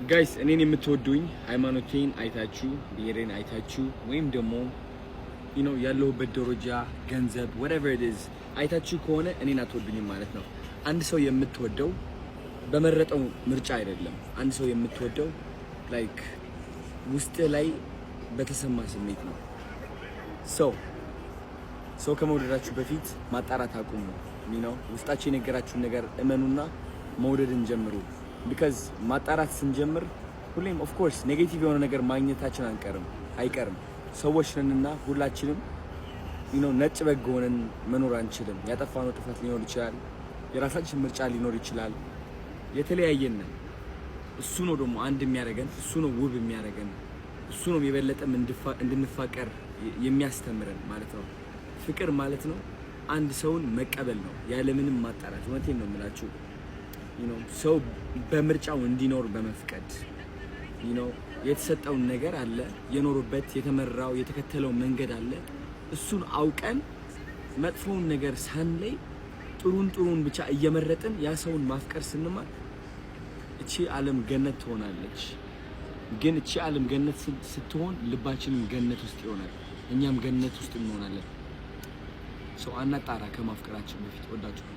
ጋይስ እኔን የምትወዱኝ ሃይማኖቴን አይታችሁ ብሔሬን አይታችሁ ወይም ደግሞ ያለሁበት ደረጃ ገንዘብ whatever it is አይታችሁ ከሆነ እኔን አትወዱኝም ማለት ነው። አንድ ሰው የምትወደው በመረጠው ምርጫ አይደለም። አንድ ሰው የምትወደው ላይክ ውስጥ ላይ በተሰማ ስሜት ነው። ሰው ከመውደዳችሁ በፊት ማጣራት አቁሙ። ውስጣችሁ የነገራችሁን ነገር እመኑና መውደድን ጀምሩ። because ማጣራት ስንጀምር ሁሌም of course ኔጌቲቭ የሆነ ነገር ማግኘታችን አይቀርም። ሰዎች ነንና ሁላችንም ነጭ በግ ሆነን መኖር አንችልም። ያጠፋነው ጥፋት ሊኖር ይችላል። የራሳችን ምርጫ ሊኖር ይችላል። የተለያየን ነን። እሱ ነው ደግሞ አንድ የሚያደርገን፣ እሱ ነው ውብ የሚያደርገን፣ እሱ ነው የበለጠም እንድንፋቀር የሚያስተምረን ማለት ነው። ፍቅር ማለት ነው አንድ ሰውን መቀበል ነው ያለምንም ማጣራት። እውነቴን ነው የምላችሁ። ሰው በምርጫው እንዲኖር በመፍቀድ የተሰጠውን ነገር አለ፣ የኖሩበት የተመራው የተከተለው መንገድ አለ። እሱን አውቀን መጥፎውን ነገር ሳንለይ ጥሩን ብቻ እየመረጥን ያ ሰውን ማፍቀር ስንማር እቺ ዓለም ገነት ትሆናለች። ግን እቺ ዓለም ገነት ስትሆን ልባችንም ገነት ውስጥ ይሆናል፣ እኛም ገነት ውስጥ እንሆናለን። ሰው አናጣራ ከማፍቀራችን በፊት። ወዳችሁ